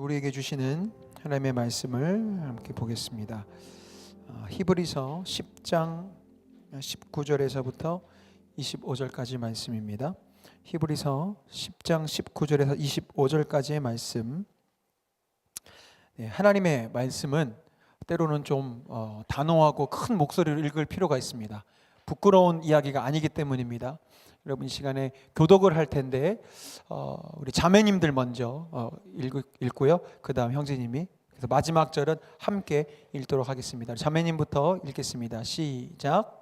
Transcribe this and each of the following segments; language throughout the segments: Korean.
우리에게 주시는 하나님의 말씀을 함께 보겠습니다. 히브리서 10장 19절에서부터 25절까지 말씀입니다. 히브리서 10장 19절에서 25절까지의 말씀. 하나님의 말씀은 때로는 좀 단호하고 큰 목소리로 읽을 필요가 있습니다. 부끄러운 이야기가 아니기 때문입니다. 여러분 이 시간에 교독을 할 텐데 우리 자매님들 먼저 읽고요. 그 다음 형제님이, 그래서 마지막 절은 함께 읽도록 하겠습니다. 자매님부터 읽겠습니다. 시작.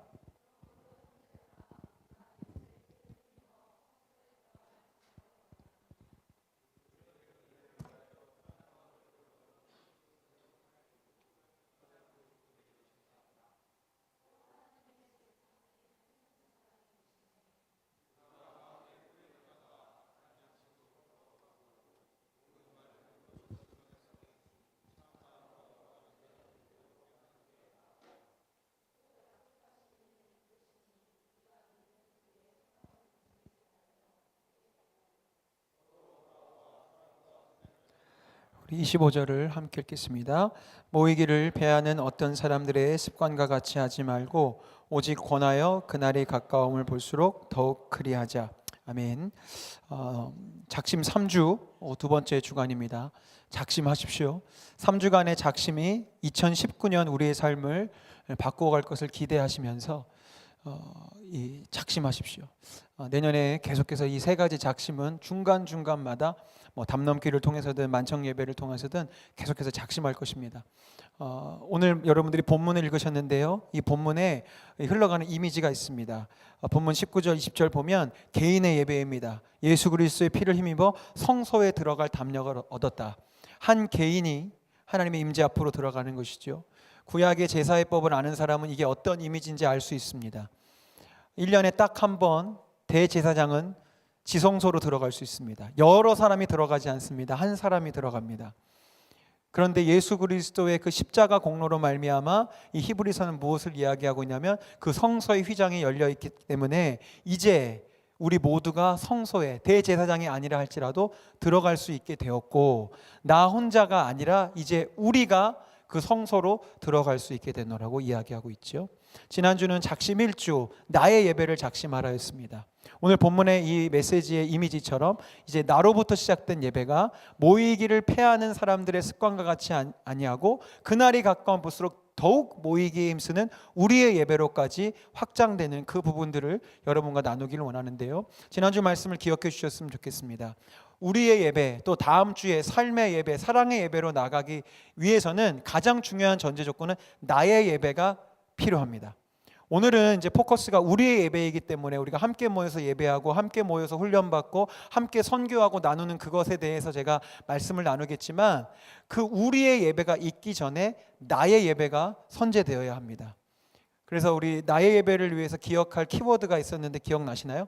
우리 25절을 함께 읽겠습니다. 모이기를 패하는 어떤 사람들의 습관과 같이 하지 말고 오직 권하여 그날이 가까움을 볼수록 더욱 그리하자. 아멘. 작심 3주 두 번째 주간입니다. 작심하십시오. 3주간의 작심이 2019년 우리의 삶을 바꾸어갈 것을 기대하시면서 이 작심하십시오. 내년에 계속해서 이 세 가지 작심은 중간중간마다 담 넘기를 통해서든 만청 예배를 통해서든 계속해서 작심할 것입니다. 오늘 여러분들이 본문을 읽으셨는데요. 이 본문에 흘러가는 이미지가 있습니다. 본문 19절 20절 보면 개인의 예배입니다. 예수 그리스도의 피를 힘입어 성소에 들어갈 담력을 얻었다. 한 개인이 하나님의 임재 앞으로 들어가는 것이죠. 구약의 제사의 법을 아는 사람은 이게 어떤 이미지인지 알 수 있습니다. 1년에 딱 한 번 대제사장은 지성소로 들어갈 수 있습니다. 여러 사람이 들어가지 않습니다. 한 사람이 들어갑니다. 그런데 예수 그리스도의 그 십자가 공로로 말미암아 이 히브리서는 무엇을 이야기하고 있냐면 그 성소의 휘장이 열려 있기 때문에 이제 우리 모두가 성소에 대제사장이 아니라 할지라도 들어갈 수 있게 되었고, 나 혼자가 아니라 이제 우리가 그 성소로 들어갈 수 있게 되노라고 이야기하고 있죠. 지난주는 작심 1주 나의 예배를 작심하라 했습니다. 오늘 본문의 이 메시지의 이미지처럼 이제 나로부터 시작된 예배가 모이기를 패하는 사람들의 습관과 같이 아니하고 그날이 가까운 볼수록 더욱 모이기에 힘쓰는 우리의 예배로까지 확장되는 그 부분들을 여러분과 나누기를 원하는데요. 지난주 말씀을 기억해 주셨으면 좋겠습니다. 우리의 예배, 또 다음 주에 삶의 예배, 사랑의 예배로 나가기 위해서는 가장 중요한 전제 조건은 나의 예배가 필요합니다. 오늘은 이제 포커스가 우리의 예배이기 때문에 우리가 함께 모여서 예배하고 함께 모여서 훈련받고 함께 선교하고 나누는 그것에 대해서 제가 말씀을 나누겠지만, 그 우리의 예배가 있기 전에 나의 예배가 선제되어야 합니다. 그래서 우리 나의 예배를 위해서 기억할 키워드가 있었는데 기억나시나요?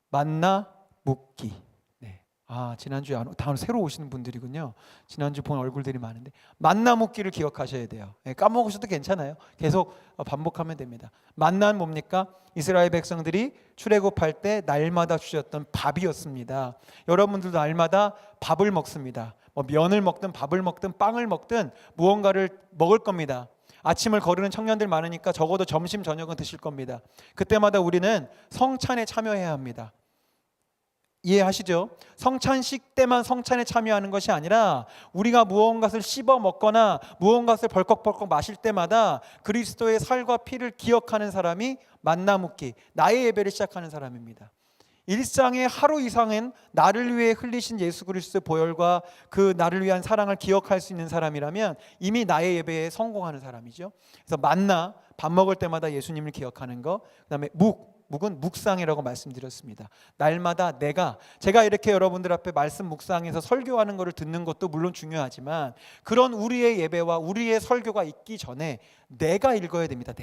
만나 묻기. 지난주에 다음 새로 오시는 분들이군요. 지난주 본 얼굴들이 많은데 만나 묻기를 기억하셔야 돼요. 까먹으셔도 괜찮아요. 계속 반복하면 됩니다. 만나는 뭡니까? 이스라엘 백성들이 출애굽할 때 날마다 주셨던 밥이었습니다. 여러분들도 날마다 밥을 먹습니다. 면을 먹든 밥을 먹든 빵을 먹든 무언가를 먹을 겁니다. 아침을 거르는 청년들 많으니까 적어도 점심 저녁은 드실 겁니다. 그때마다 우리는 성찬에 참여해야 합니다. 이해하시죠? 성찬식 때만 성찬에 참여하는 것이 아니라 우리가 무언가를 씹어 먹거나 무언가를 벌컥벌컥 마실 때마다 그리스도의 살과 피를 기억하는 사람이 만나 묻기, 나의 예배를 시작하는 사람입니다. 일상의 하루 이상은 나를 위해 흘리신 예수 그리스도의 보혈과 그 나를 위한 사랑을 기억할 수 있는 사람이라면 이미 나의 예배에 성공하는 사람이죠. 그래서 만나, 밥 먹을 때마다 예수님을 기억하는 거, 그 다음에 묵은 묵상이라고 말씀드렸습니다. 날마다 제가 이렇게 여러분들 앞에 말씀 묵상해서 설교하는 것을 듣는 것도 물론 중요하지만, 그런 우리의 예배와 우리의 설교가 있기 전에 내가 읽어야 됩니다.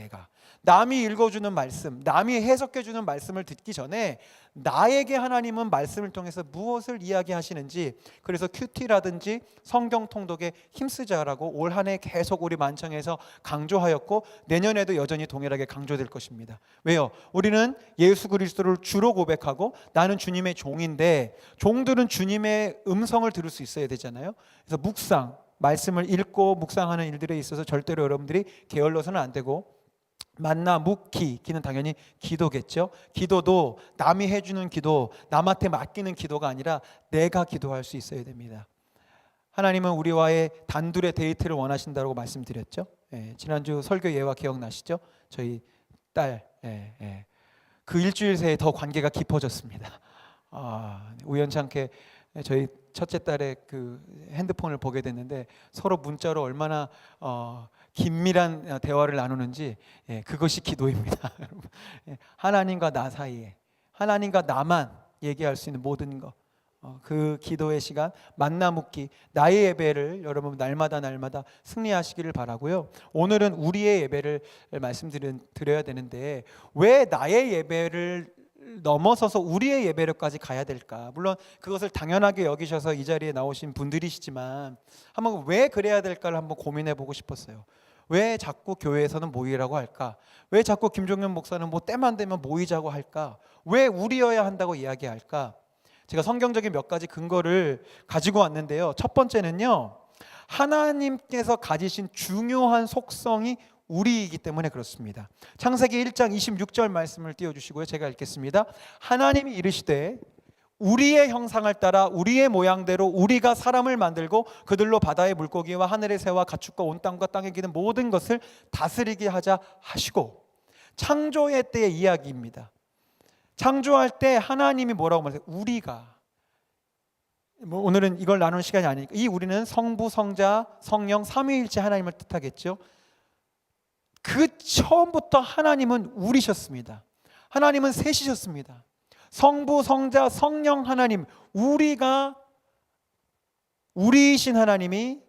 남이 읽어주는 말씀, 남이 해석해주는 말씀을 듣기 전에 나에게 하나님은 말씀을 통해서 무엇을 이야기하시는지, 그래서 큐티라든지 성경 통독에 힘쓰자라고 올 한 해 계속 우리 만청에서 강조하였고 내년에도 여전히 동일하게 강조될 것입니다. 왜요? 우리는 예수 그리스도를 주로 고백하고 나는 주님의 종인데, 종들은 주님의 음성을 들을 수 있어야 되잖아요. 그래서 묵상, 말씀을 읽고 묵상하는 일들에 있어서 절대로 여러분들이 게을러서는 안 되고, 만나 묵기, 기는 당연히 기도겠죠. 기도도 남이 해주는 기도, 남한테 맡기는 기도가 아니라 내가 기도할 수 있어야 됩니다. 하나님은 우리와의 단둘의 데이트를 원하신다고 말씀드렸죠. 지난주 설교 예화 기억나시죠? 저희 딸, 그 일주일 새에 더 관계가 깊어졌습니다. 우연찮게 저희 첫째 딸의 그 핸드폰을 보게 됐는데 서로 문자로 얼마나 긴밀한 대화를 나누는지, 그것이 기도입니다. 하나님과 나 사이에, 하나님과 나만 얘기할 수 있는 모든 것, 그 기도의 시간, 만나 묵기, 나의 예배를 여러분 날마다 승리하시기를 바라고요. 오늘은 우리의 예배를 말씀드려야 되는데, 왜 나의 예배를 넘어서서 우리의 예배로까지 가야 될까? 물론 그것을 당연하게 여기셔서 이 자리에 나오신 분들이시지만 한번 왜 그래야 될까를 한번 고민해 보고 싶었어요. 왜 자꾸 교회에서는 모이라고 할까? 왜 자꾸 김종현 목사는 뭐 때만 되면 모이자고 할까? 왜 우리여야 한다고 이야기할까? 제가 성경적인 몇 가지 근거를 가지고 왔는데요. 첫 번째는요, 하나님께서 가지신 중요한 속성이 우리이기 때문에 그렇습니다. 창세기 1장 26절 말씀을 띄워주시고요. 제가 읽겠습니다. 하나님이 이르시되 우리의 형상을 따라 우리의 모양대로 우리가 사람을 만들고 그들로 바다의 물고기와 하늘의 새와 가축과 온 땅과 땅에 기는 모든 것을 다스리게 하자 하시고, 창조의 때의 이야기입니다. 창조할 때 하나님이 뭐라고 말했어요? 우리가. 오늘은 이걸 나누는 시간이 아니니까, 이 우리는 성부, 성자, 성령 삼위일체 하나님을 뜻하겠죠. 그 처음부터 하나님은 우리셨습니다. 하나님은 셋이셨습니다. 성부, 성자, 성령 하나님, 우리이신 하나님이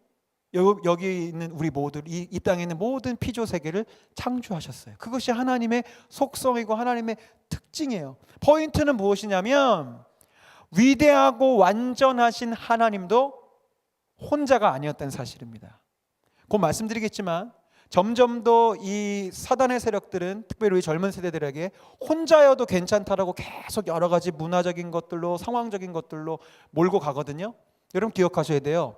여기 있는 우리 모두, 이 땅에 있는 모든 피조 세계를 창조하셨어요. 그것이 하나님의 속성이고 하나님의 특징이에요. 포인트는 무엇이냐면, 위대하고 완전하신 하나님도 혼자가 아니었다는 사실입니다. 곧 말씀드리겠지만 점점 더 이 사단의 세력들은 특별히 우리 젊은 세대들에게 혼자여도 괜찮다라고 계속 여러 가지 문화적인 것들로, 상황적인 것들로 몰고 가거든요. 여러분 기억하셔야 돼요.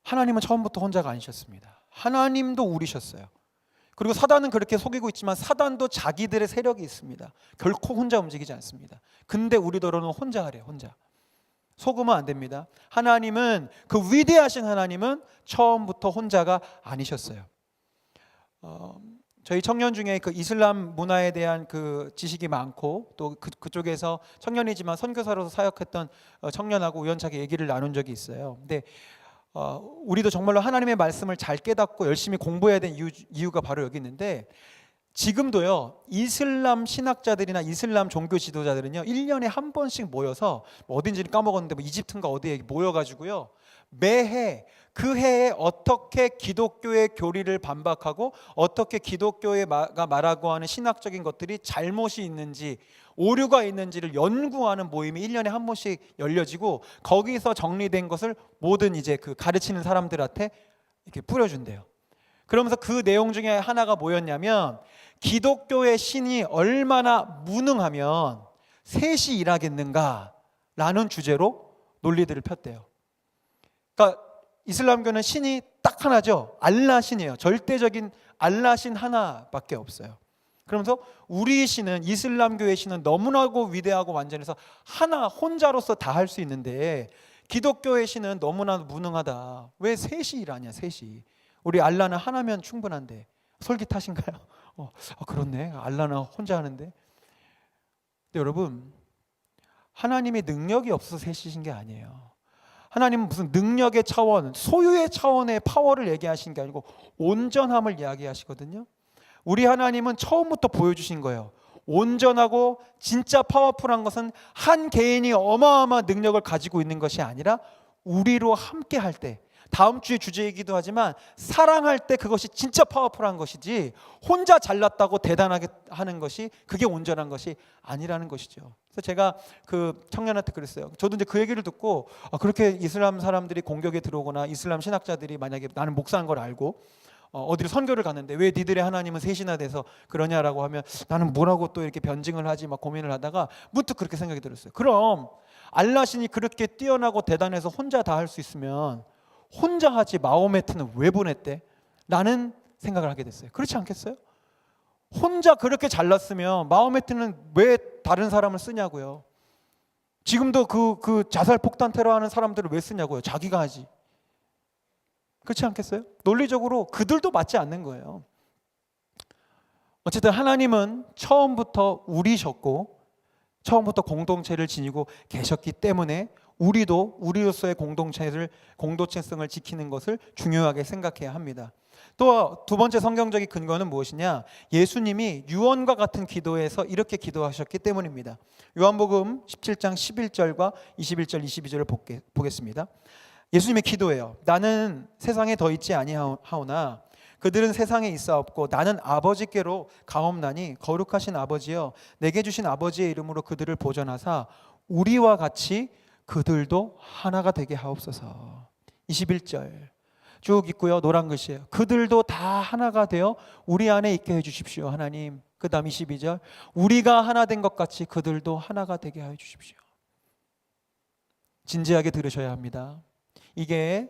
하나님은 처음부터 혼자가 아니셨습니다. 하나님도 우리셨어요. 그리고 사단은 그렇게 속이고 있지만 사단도 자기들의 세력이 있습니다. 결코 혼자 움직이지 않습니다. 근데 우리더러는 혼자 하래요. 혼자. 속으면 안 됩니다. 하나님은, 그 위대하신 하나님은 처음부터 혼자가 아니셨어요. 저희 청년 중에 그 이슬람 문화에 대한 그 지식이 많고 또 그쪽에서 청년이지만 선교사로서 사역했던 청년하고 우연찮게 얘기를 나눈 적이 있어요. 근데 우리도 정말로 하나님의 말씀을 잘 깨닫고 열심히 공부해야 되는 이유가 바로 여기 있는데, 지금도요 이슬람 신학자들이나 이슬람 종교 지도자들은요 1년에 한 번씩 모여서, 어딘지는 까먹었는데 뭐 이집트인가 어디에 모여가지고요 매해 그 해에 어떻게 기독교의 교리를 반박하고 어떻게 기독교가 말하고 하는 신학적인 것들이 잘못이 있는지, 오류가 있는지를 연구하는 모임이 1년에 한 번씩 열려지고, 거기서 정리된 것을 모든 이제 그 가르치는 사람들한테 이렇게 뿌려준대요. 그러면서 그 내용 중에 하나가 뭐였냐면, 기독교의 신이 얼마나 무능하면 셋이 일하겠는가라는 주제로 논리들을 폈대요. 그러니까 이슬람교는 신이 딱 하나죠. 알라 신이에요. 절대적인 알라 신 하나밖에 없어요. 그러면서 우리 신은, 이슬람교의 신은 너무나고 위대하고 완전해서 하나 혼자로서 다 할 수 있는데, 기독교의 신은 너무나 무능하다. 왜 셋이 일하냐, 셋이. 우리 알라는 하나면 충분한데. 솔깃하신가요? 그렇네. 알라는 혼자 하는데. 근데 여러분, 하나님의 능력이 없어서 셋이신 게 아니에요. 하나님은 무슨 능력의 차원, 소유의 차원의 파워를 얘기하신 게 아니고 온전함을 이야기하시거든요. 우리 하나님은 처음부터 보여주신 거예요. 온전하고 진짜 파워풀한 것은 한 개인이 어마어마한 능력을 가지고 있는 것이 아니라 우리로 함께 할 때, 다음 주의 주제이기도 하지만 사랑할 때 그것이 진짜 파워풀한 것이지 혼자 잘났다고 대단하게 하는 것이 그게 온전한 것이 아니라는 것이죠. 그래서 제가 그 청년한테 그랬어요. 저도 이제 그 얘기를 듣고 그렇게 이슬람 사람들이 공격에 들어오거나 이슬람 신학자들이 만약에 나는 목사인 걸 알고 어디로 선교를 갔는데 왜 니들의 하나님은 셋이나 돼서 그러냐라고 하면 나는 뭐라고 또 이렇게 변증을 하지 막 고민을 하다가 문득 그렇게 생각이 들었어요. 그럼 알라신이 그렇게 뛰어나고 대단해서 혼자 다 할 수 있으면 혼자 하지 마호메트는 왜 보냈대? 라는 생각을 하게 됐어요. 그렇지 않겠어요? 혼자 그렇게 잘났으면 마호메트는 왜 다른 사람을 쓰냐고요. 지금도 그 자살 폭탄 테러하는 사람들을 왜 쓰냐고요. 자기가 하지. 그렇지 않겠어요? 논리적으로 그들도 맞지 않는 거예요. 어쨌든 하나님은 처음부터 우리셨고 처음부터 공동체를 지니고 계셨기 때문에 우리도 우리로서의 공동체성을 지키는 것을 중요하게 생각해야 합니다. 또 두 번째 성경적인 근거는 무엇이냐? 예수님이 유언과 같은 기도에서 이렇게 기도하셨기 때문입니다. 요한복음 17장 11절과 21절 22절을 보겠습니다. 예수님의 기도예요. 나는 세상에 더 있지 아니하오나 그들은 세상에 있사옵고 나는 아버지께로 가옵나니 거룩하신 아버지여 내게 주신 아버지의 이름으로 그들을 보전하사 우리와 같이 그들도 하나가 되게 하옵소서. 21절 쭉 있고요. 노란 글씨예요. 그들도 다 하나가 되어 우리 안에 있게 해주십시오 하나님. 그 다음 22절 우리가 하나 된 것 같이 그들도 하나가 되게 하여 주십시오. 진지하게 들으셔야 합니다. 이게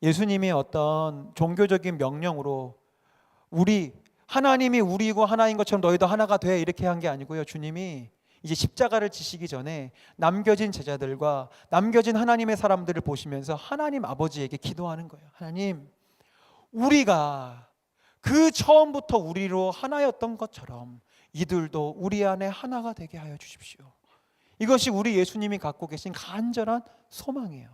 예수님의 어떤 종교적인 명령으로 하나님이 우리이고 하나인 것처럼 너희도 하나가 돼 이렇게 한 게 아니고요. 주님이 이제 십자가를 지시기 전에 남겨진 제자들과 남겨진 하나님의 사람들을 보시면서 하나님 아버지에게 기도하는 거예요. 하나님, 우리가 그 처음부터 우리로 하나였던 것처럼 이들도 우리 안에 하나가 되게 하여 주십시오. 이것이 우리 예수님이 갖고 계신 간절한 소망이에요.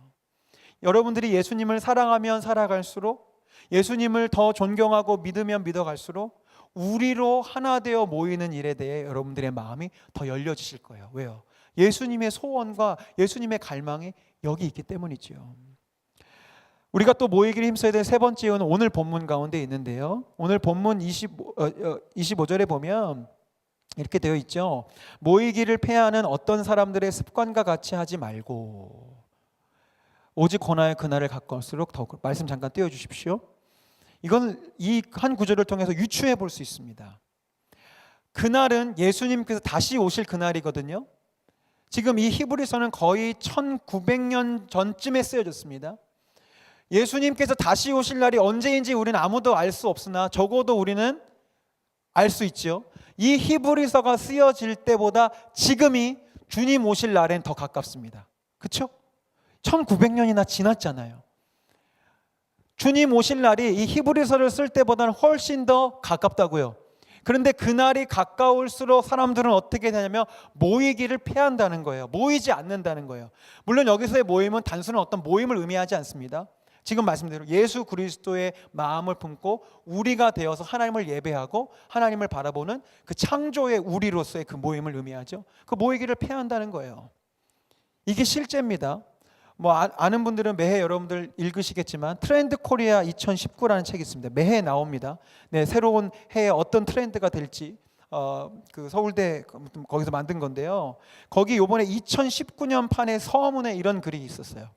여러분들이 예수님을 사랑하면 살아갈수록 예수님을 더 존경하고 믿으면 믿어갈수록 우리로 하나 되어 모이는 일에 대해 여러분들의 마음이 더 열려지실 거예요. 왜요? 예수님의 소원과 예수님의 갈망이 여기 있기 때문이죠. 우리가 또 모이기를 힘써야 될 세 번째 이유는 오늘 본문 가운데 있는데요. 오늘 본문 25절에 보면 이렇게 되어 있죠. 모이기를 폐하는 어떤 사람들의 습관과 같이 하지 말고 오직 권하여 그날을 가까울수록 더욱 말씀 잠깐 띄워주십시오. 이건 이 한 구절을 통해서 유추해 볼 수 있습니다. 그날은 예수님께서 다시 오실 그날이거든요. 지금 이 히브리서는 거의 1900년 전쯤에 쓰여졌습니다. 예수님께서 다시 오실 날이 언제인지 우리는 아무도 알 수 없으나 적어도 우리는 알 수 있죠. 이 히브리서가 쓰여질 때보다 지금이 주님 오실 날엔 더 가깝습니다. 그렇죠? 1900년이나 지났잖아요. 주님 오실 날이 이 히브리서를 쓸 때보다는 훨씬 더 가깝다고요. 그런데 그날이 가까울수록 사람들은 어떻게 되냐면 모이기를 피한다는 거예요. 모이지 않는다는 거예요. 물론 여기서의 모임은 단순한 어떤 모임을 의미하지 않습니다. 지금 말씀대로 예수 그리스도의 마음을 품고 우리가 되어서 하나님을 예배하고 하나님을 바라보는 그 창조의 우리로서의 그 모임을 의미하죠. 그 모이기를 피한다는 거예요. 이게 실제입니다. 아는 분들은 매해 여러분들 읽으시겠지만 트렌드 코리아 2019라는 책이 있습니다. 매해 나옵니다. 네, 새로운 해에 어떤 트렌드가 될지 그 서울대 거기서 만든 건데요. 거기 이번에 2019년 판의 서문에 이런 글이 있었어요.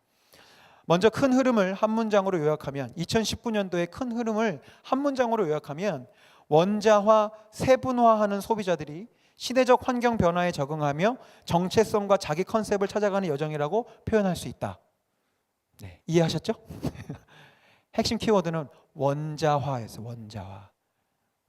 먼저 큰 흐름을 한 문장으로 요약하면 2019년도의 큰 흐름을 한 문장으로 요약하면 원자화, 세분화하는 소비자들이 시대적 환경 변화에 적응하며 정체성과 자기 컨셉을 찾아가는 여정이라고 표현할 수 있다. 네, 이해하셨죠? 핵심 키워드는 원자화에서 원자화.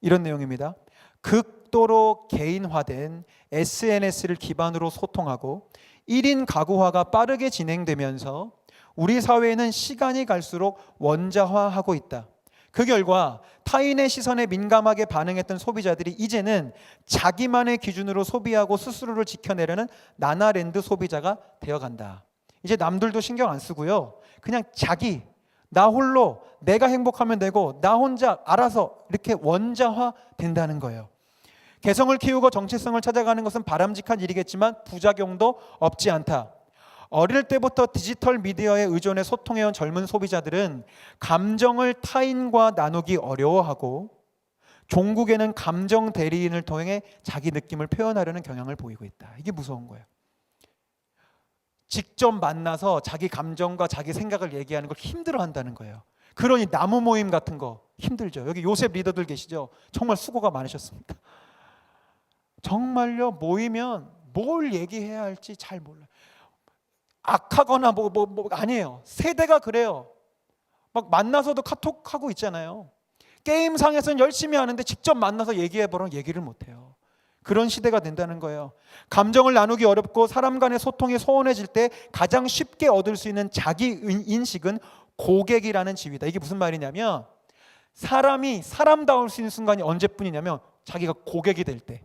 이런 내용입니다. 극도로 개인화된 SNS를 기반으로 소통하고 1인 가구화가 빠르게 진행되면서 우리 사회는 시간이 갈수록 원자화하고 있다. 그 결과 타인의 시선에 민감하게 반응했던 소비자들이 이제는 자기만의 기준으로 소비하고 스스로를 지켜내려는 나나랜드 소비자가 되어간다. 이제 남들도 신경 안 쓰고요. 그냥 나 홀로 내가 행복하면 되고 나 혼자 알아서 이렇게 원자화 된다는 거예요. 개성을 키우고 정체성을 찾아가는 것은 바람직한 일이겠지만 부작용도 없지 않다. 어릴 때부터 디지털 미디어에 의존해 소통해온 젊은 소비자들은 감정을 타인과 나누기 어려워하고 종국에는 감정 대리인을 통해 자기 느낌을 표현하려는 경향을 보이고 있다. 이게 무서운 거예요. 직접 만나서 자기 감정과 자기 생각을 얘기하는 걸 힘들어한다는 거예요. 그러니 나무 모임 같은 거 힘들죠. 여기 요셉 리더들 계시죠? 정말 수고가 많으셨습니다. 정말요, 모이면 뭘 얘기해야 할지 잘 몰라요. 악하거나 아니에요. 세대가 그래요. 막 만나서도 카톡하고 있잖아요. 게임상에서는 열심히 하는데 직접 만나서 얘기해보라면 얘기를 못해요. 그런 시대가 된다는 거예요. 감정을 나누기 어렵고 사람 간의 소통이 소원해질 때 가장 쉽게 얻을 수 있는 자기 인식은 고객이라는 지위다. 이게 무슨 말이냐면 사람이 사람다울 수 있는 순간이 언제뿐이냐면 자기가 고객이 될 때.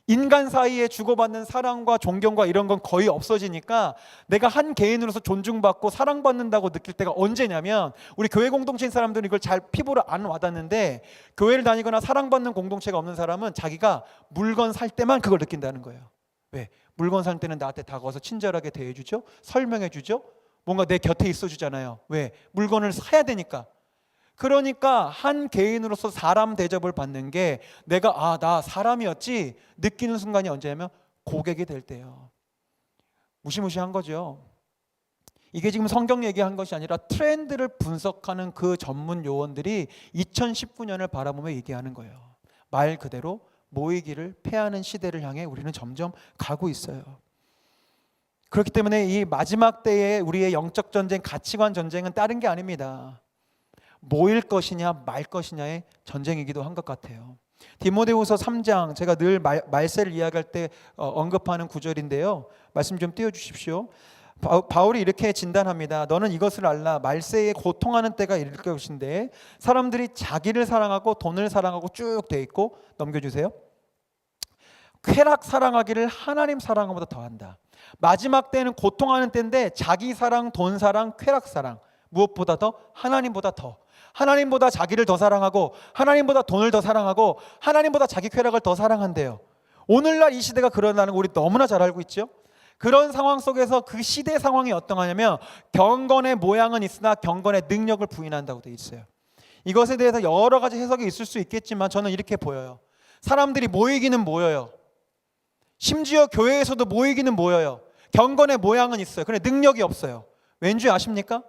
인간 사이에 주고받는 사랑과 존경과 이런 건 거의 없어지니까 내가 한 개인으로서 존중받고 사랑받는다고 느낄 때가 언제냐면, 우리 교회 공동체인 사람들은 이걸 잘 피부로 안 와닿는데, 교회를 다니거나 사랑받는 공동체가 없는 사람은 자기가 물건 살 때만 그걸 느낀다는 거예요. 왜? 물건 살 때는 나한테 다가와서 친절하게 대해주죠, 설명해주죠, 뭔가 내 곁에 있어주잖아요. 왜? 물건을 사야 되니까. 그러니까 한 개인으로서 사람 대접을 받는 게 내가 나 사람이었지 느끼는 순간이 언제냐면 고객이 될 때요. 무시무시한 거죠. 이게 지금 성경 얘기한 것이 아니라 트렌드를 분석하는 그 전문 요원들이 2019년을 바라보며 얘기하는 거예요. 말 그대로 모이기를 패하는 시대를 향해 우리는 점점 가고 있어요. 그렇기 때문에 이 마지막 때에 우리의 영적 전쟁, 가치관 전쟁은 다른 게 아닙니다. 모일 것이냐 말 것이냐의 전쟁이기도 한 것 같아요. 디모데후서 3장, 제가 늘 말세를 이야기할 때 언급하는 구절인데요. 말씀 좀 띄워주십시오. 바울이 이렇게 진단합니다. 너는 이것을 알라. 말세에 고통하는 때가 이를 것인데 사람들이 자기를 사랑하고 돈을 사랑하고 쭉 돼 있고, 넘겨주세요. 쾌락 사랑하기를 하나님 사랑하보다 더한다. 마지막 때는 고통하는 때인데 자기 사랑, 돈 사랑, 쾌락 사랑, 무엇보다 더 하나님보다 더, 하나님보다 자기를 더 사랑하고 하나님보다 돈을 더 사랑하고 하나님보다 자기 쾌락을 더 사랑한대요. 오늘날 이 시대가 그러다는 거 우리 너무나 잘 알고 있죠. 그런 상황 속에서 그 시대 상황이 어떠하냐면 경건의 모양은 있으나 경건의 능력을 부인한다고 되어 있어요. 이것에 대해서 여러 가지 해석이 있을 수 있겠지만 저는 이렇게 보여요. 사람들이 모이기는 모여요. 심지어 교회에서도 모이기는 모여요. 경건의 모양은 있어요. 그런데 능력이 없어요. 왠지 아십니까?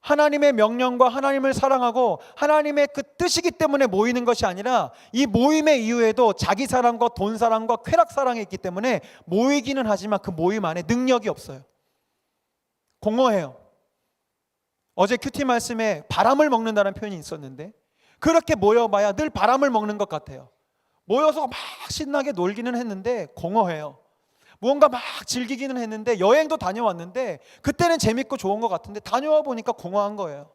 하나님의 명령과 하나님을 사랑하고 하나님의 그 뜻이기 때문에 모이는 것이 아니라 이 모임의 이유에도 자기 사랑과 돈 사랑과 쾌락 사랑이 있기 때문에 모이기는 하지만 그 모임 안에 능력이 없어요. 공허해요. 어제 큐티 말씀에 바람을 먹는다는 표현이 있었는데 그렇게 모여봐야 늘 바람을 먹는 것 같아요. 모여서 막 신나게 놀기는 했는데 공허해요. 무언가 막 즐기기는 했는데, 여행도 다녀왔는데 그때는 재밌고 좋은 것 같은데 다녀와 보니까 공허한 거예요.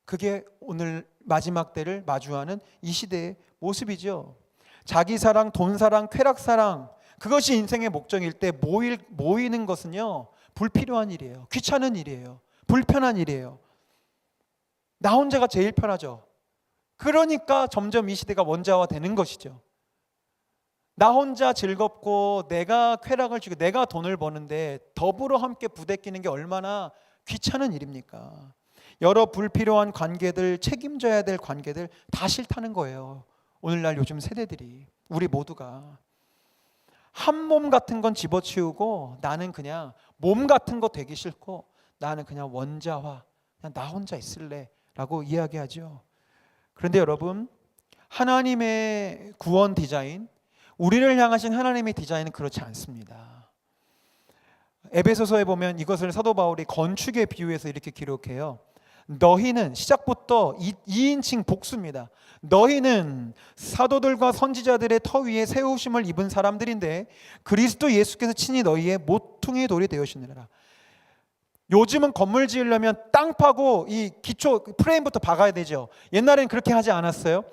그게 오늘 마지막 때를 마주하는 이 시대의 모습이죠. 자기 사랑, 돈 사랑, 쾌락 사랑, 그것이 인생의 목적일 때 모이는 것은요 불필요한 일이에요. 귀찮은 일이에요. 불편한 일이에요. 나 혼자가 제일 편하죠. 그러니까 점점 이 시대가 원자화되는 것이죠. 나 혼자 즐겁고 내가 쾌락을 주고 내가 돈을 버는데 더불어 함께 부대끼는 게 얼마나 귀찮은 일입니까? 여러 불필요한 관계들, 책임져야 될 관계들 다 싫다는 거예요. 오늘날 요즘 세대들이, 우리 모두가 한 몸 같은 건 집어치우고 나는 그냥 몸 같은 거 되기 싫고 나는 그냥 원자화, 그냥 나 혼자 있을래 라고 이야기하죠. 그런데 여러분, 하나님의 구원 디자인, 우리를 향하신 하나님의 디자인은 그렇지 않습니다. 에베소서에 보면 이것을 사도 바울이 건축에 비유해서 이렇게 기록해요. 너희는, 시작부터 2인칭 복수입니다. 너희는 사도들과 선지자들의 터 위에 세우심을 입은 사람들인데 그리스도 예수께서 친히 너희의 모퉁이 돌이 되으시느니라. 요즘은 건물 지으려면 땅 파고 이 기초 프레임부터 박아야 되죠. 옛날에는 그렇게 하지 않았어요.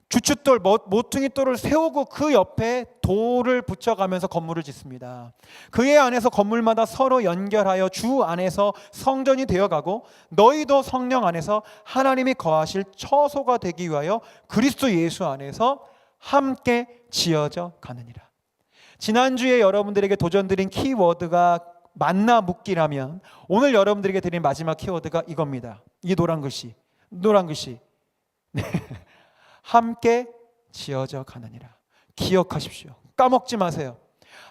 주춧돌, 모퉁이 돌을 세우고 그 옆에 돌을 붙여가면서 건물을 짓습니다. 그의 안에서 건물마다 서로 연결하여 주 안에서 성전이 되어가고 너희도 성령 안에서 하나님이 거하실 처소가 되기 위하여 그리스도 예수 안에서 함께 지어져 가느니라. 지난주에 여러분들에게 도전드린 키워드가 만나 묻기라면 오늘 여러분들에게 드린 마지막 키워드가 이겁니다. 이 노란 글씨. 네. 함께 지어져 가느니라. 기억하십시오. 까먹지 마세요.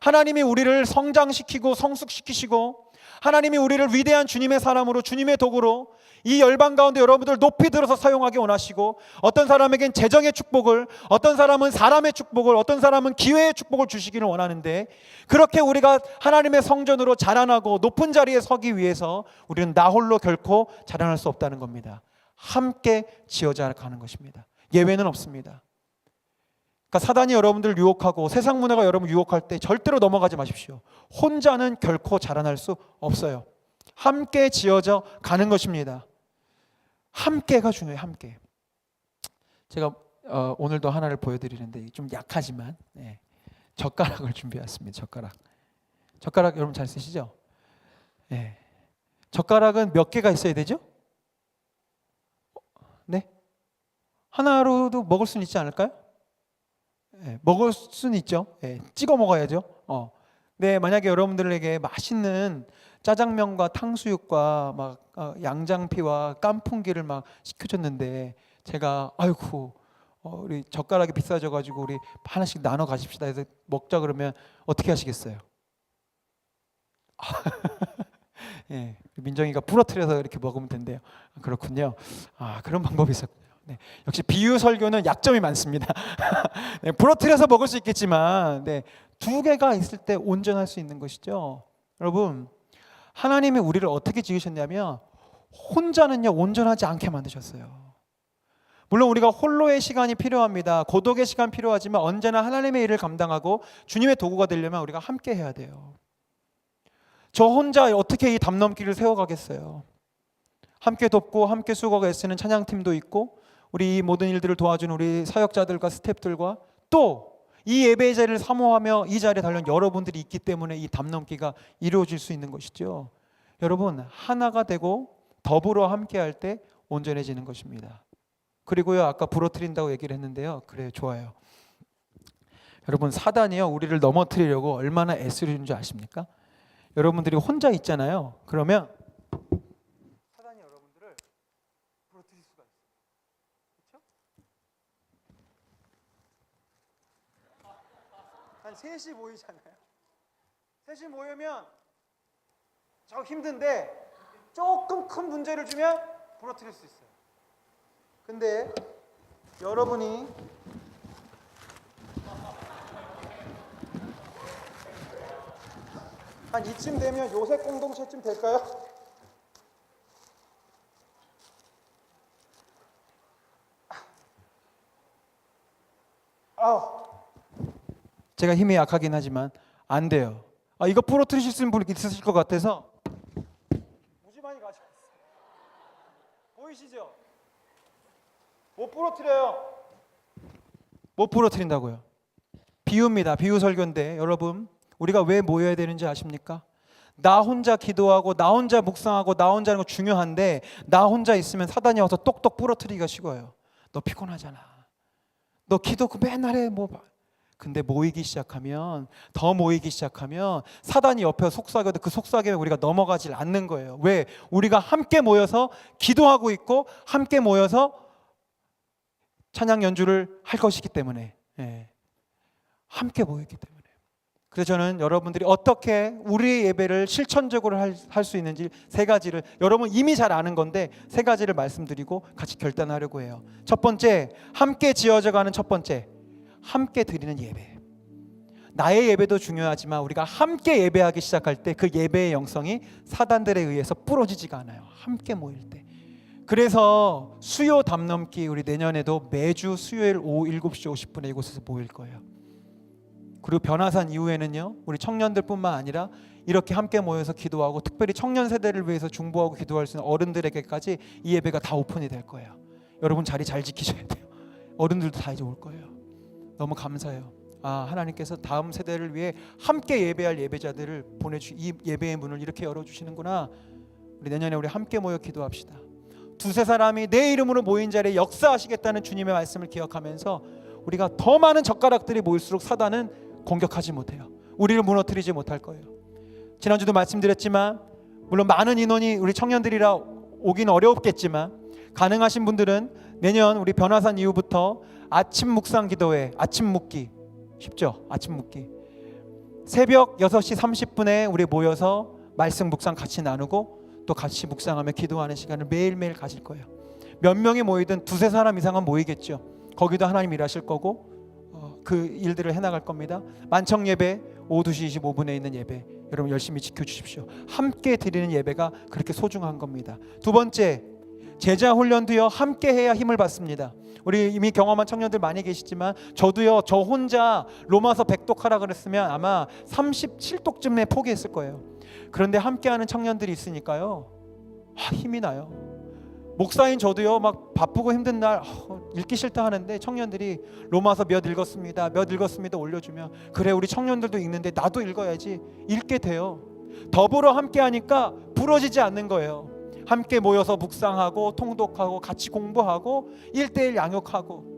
하나님이 우리를 성장시키고 성숙시키시고 하나님이 우리를 위대한 주님의 사람으로 주님의 도구로 이 열방 가운데 여러분들 높이 들어서 사용하기 원하시고, 어떤 사람에겐 재정의 축복을, 어떤 사람은 사람의 축복을, 어떤 사람은 기회의 축복을 주시기를 원하는데, 그렇게 우리가 하나님의 성전으로 자라나고 높은 자리에 서기 위해서 우리는 나 홀로 결코 자라날 수 없다는 겁니다. 함께 지어져 가는 것입니다. 예외는 없습니다. 그러니까 사단이 여러분들을 유혹하고 세상 문화가 여러분을 유혹할 때 절대로 넘어가지 마십시오. 혼자는 결코 자라날 수 없어요. 함께 지어져 가는 것입니다. 함께가 중요해요. 함께. 제가 오늘도 하나를 보여드리는데 좀 약하지만 젓가락을 준비했습니다. 젓가락 여러분 잘 쓰시죠? 네. 젓가락은 몇 개가 있어야 되죠? 네? 하나로도 먹을 수는 있지 않을까요? 먹을 수는 있죠. 찍어 먹어야죠. 네, 만약에 여러분들에게 맛있는 짜장면과 탕수육과 막 양장피와 깐풍기를 막 시켜줬는데 제가 아이고 우리 젓가락이 비싸져가지고 우리 하나씩 나눠 가십시다 해서 먹자 그러면 어떻게 하시겠어요? 예, 민정이가 부러뜨려서 이렇게 먹으면 된대요. 그렇군요. 그런 방법이 있었군요. 네, 역시 비유 설교는 약점이 많습니다. 네, 부러뜨려서 먹을 수 있겠지만 두 개가 있을 때 온전할 수 있는 것이죠. 여러분, 하나님이 우리를 어떻게 지으셨냐면 혼자는요 온전하지 않게 만드셨어요. 물론 우리가 홀로의 시간이 필요합니다. 고독의 시간 필요하지만 언제나 하나님의 일을 감당하고 주님의 도구가 되려면 우리가 함께 해야 돼요. 저 혼자 어떻게 이 담 넘기를 세워가겠어요? 함께 돕고 함께 수고가 애쓰는 찬양팀도 있고 우리 이 모든 일들을 도와준 우리 사역자들과 스태프들과 또 이 예배의 자리를 사모하며 이 자리에 달려온 여러분들이 있기 때문에 이 담 넘기가 이루어질 수 있는 것이죠. 여러분, 하나가 되고 더불어 함께 할 때 온전해지는 것입니다. 그리고요, 아까 부러뜨린다고 얘기를 했는데요. 그래요, 좋아요. 여러분, 사단이요 우리를 넘어뜨리려고 얼마나 애쓰는 줄 아십니까? 여러분들이 혼자 있잖아요. 그러면 사단이 여러분들을 부러뜨릴 수가 있어요. 그렇죠? 한 3시 모이잖아요. 3시 모이면 저 힘든데 조금 큰 문제를 주면 부러뜨릴 수 있어요. 근데 여러분이 한 이쯤 되면 요새 공동체쯤 될까요? 제가 힘이 약하긴 하지만 안 돼요. 이거 부러뜨리실 수 있는 분이 있으실 것 같아서 무지 많이 가져왔어요. 보이시죠? 못 부러뜨려요. 못 부러뜨린다고요. 비유입니다. 비유 설교인데 여러분, 우리가 왜 모여야 되는지 아십니까? 나 혼자 기도하고 나 혼자 묵상하고 나 혼자 하는 거 중요한데 나 혼자 있으면 사단이 와서 똑똑 부러뜨리기가 쉬워요. 너 피곤하잖아. 너 기도 맨날 해. 근데 모이기 시작하면 더 모이기 시작하면 사단이 옆에 속삭여도 그 속삭임에 우리가 넘어가질 않는 거예요. 왜? 우리가 함께 모여서 기도하고 있고 함께 모여서 찬양 연주를 할 것이기 때문에 함께 모였기 때문에. 그래서 저는 여러분들이 어떻게 우리의 예배를 실천적으로 할 수 있는지 3가지를 여러분 이미 잘 아는 건데 3가지를 말씀드리고 같이 결단하려고 해요. 첫 번째, 함께 지어져 가는 첫 번째, 함께 드리는 예배. 나의 예배도 중요하지만 우리가 함께 예배하기 시작할 때 그 예배의 영성이 사단들에 의해서 부러지지가 않아요. 함께 모일 때. 그래서 수요 담 넘기 우리 내년에도 매주 수요일 오후 7시 50분에 이곳에서 모일 거예요. 그리고 변화산 이후에는요, 우리 청년들뿐만 아니라 이렇게 함께 모여서 기도하고 특별히 청년 세대를 위해서 중보하고 기도할 수 있는 어른들에게까지 이 예배가 다 오픈이 될 거예요. 여러분 자리 잘 지키셔야 돼요. 어른들도 다 이제 올 거예요. 너무 감사해요. 하나님께서 다음 세대를 위해 함께 예배할 예배자들을 이 예배의 문을 이렇게 열어주시는구나. 우리 내년에 우리 함께 모여 기도합시다. 2-3사람이 내 이름으로 모인 자리에 역사하시겠다는 주님의 말씀을 기억하면서 우리가 더 많은 젓가락들이 모일수록 사단은 공격하지 못해요. 우리를 무너뜨리지 못할 거예요. 지난주도 말씀드렸지만 물론 많은 인원이 우리 청년들이라 오긴 어렵겠지만 가능하신 분들은 내년 우리 변화산 이후부터 아침 묵상 기도회, 아침 묵기 쉽죠? 아침 묵기 새벽 6시 30분에 우리 모여서 말씀 묵상 같이 나누고 또 같이 묵상하며 기도하는 시간을 매일매일 가질 거예요. 몇 명이 모이든 두세 사람 이상은 모이겠죠. 거기도 하나님 일하실 거고 그 일들을 해나갈 겁니다. 만청 예배 오후 2시 25분에 있는 예배 여러분 열심히 지켜주십시오. 함께 드리는 예배가 그렇게 소중한 겁니다. 두 번째, 제자 훈련도요 함께 해야 힘을 받습니다. 우리 이미 경험한 청년들 많이 계시지만 저도요, 저 혼자 로마서 100독하라 그랬으면 아마 37독쯤에 포기했을 거예요. 그런데 함께하는 청년들이 있으니까요 힘이 나요. 목사인 저도요 막 바쁘고 힘든 날 읽기 싫다 하는데 청년들이 로마서 몇 읽었습니다 올려주면 그래 우리 청년들도 읽는데 나도 읽어야지 읽게 돼요. 더불어 함께하니까 부러지지 않는 거예요. 함께 모여서 묵상하고 통독하고 같이 공부하고 1:1 양육하고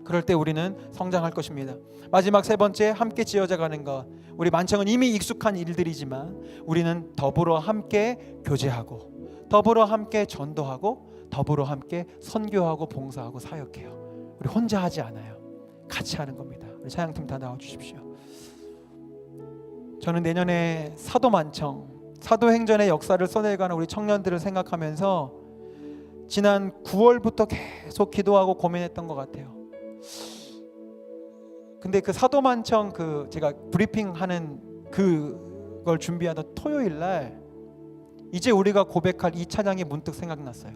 그럴 때 우리는 성장할 것입니다. 마지막 세 번째, 함께 지어져가는 것. 우리 만청은 이미 익숙한 일들이지만 우리는 더불어 함께 교제하고 더불어 함께 전도하고 더불어 함께 선교하고 봉사하고 사역해요. 우리 혼자 하지 않아요. 같이 하는 겁니다. 우리 찬양팀 다 나와주십시오. 저는 내년에 사도만청, 사도행전의 역사를 써내가는 우리 청년들을 생각하면서 지난 9월부터 계속 기도하고 고민했던 것 같아요. 근데 그 사도만청 제가 브리핑하는 그걸 준비하던 토요일 날 이제 우리가 고백할 이 찬양이 문득 생각났어요.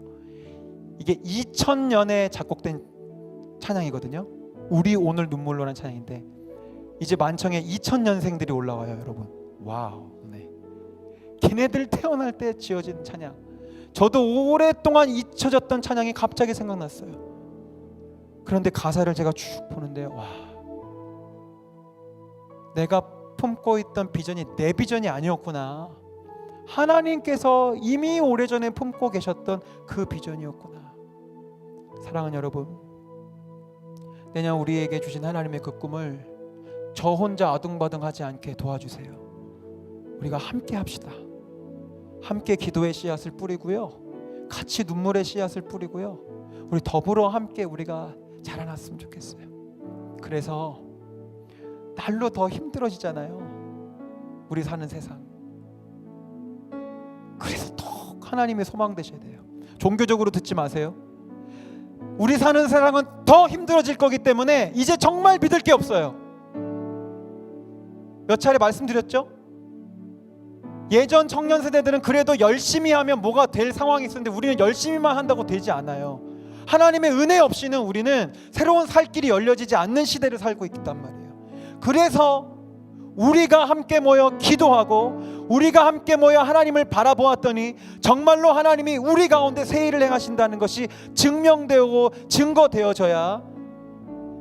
이게 2000년에 작곡된 찬양이거든요. 우리 오늘 눈물로라는 찬양인데 이제 만청에 2000년생들이 올라와요, 여러분. 와우. 네. 걔네들 태어날 때 지어진 찬양. 저도 오랫동안 잊혀졌던 찬양이 갑자기 생각났어요. 그런데 가사를 제가 쭉 보는데 와, 내가 품고 있던 비전이 내 비전이 아니었구나. 하나님께서 이미 오래전에 품고 계셨던 그 비전이었구나. 사랑하는 여러분, 내년 우리에게 주신 하나님의 그 꿈을 저 혼자 아둥바둥하지 않게 도와주세요. 우리가 함께 합시다. 함께 기도의 씨앗을 뿌리고요, 같이 눈물의 씨앗을 뿌리고요, 우리 더불어 함께 우리가 자라났으면 좋겠어요. 그래서 날로 더 힘들어지잖아요, 우리 사는 세상. 그래서 더 하나님의 소망 되셔야 돼요. 종교적으로 듣지 마세요. 우리 사는 세상은 더 힘들어질 거기 때문에 이제 정말 믿을 게 없어요. 몇 차례 말씀드렸죠? 예전 청년 세대들은 그래도 열심히 하면 뭐가 될 상황이 있었는데 우리는 열심히만 한다고 되지 않아요. 하나님의 은혜 없이는 우리는 새로운 살 길이 열려지지 않는 시대를 살고 있단 말이에요. 그래서 우리가 함께 모여 기도하고 우리가 함께 모여 하나님을 바라보았더니 정말로 하나님이 우리 가운데 새 일을 행하신다는 것이 증명되고 증거되어져야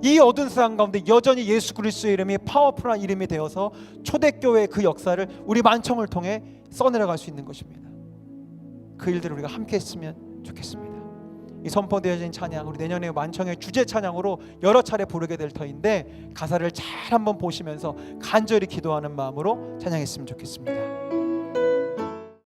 이 어두운 세상 가운데 여전히 예수 그리스도의 이름이 파워풀한 이름이 되어서 초대교회의 그 역사를 우리 만청을 통해 써내려갈 수 있는 것입니다. 그 일들을 우리가 함께 했으면 좋겠습니다. 이 선포되어진 찬양, 우리 내년에 만청의 주제 찬양으로 여러 차례 부르게 될 터인데 가사를 잘 한번 보시면서 간절히 기도하는 마음으로 찬양했으면 좋겠습니다.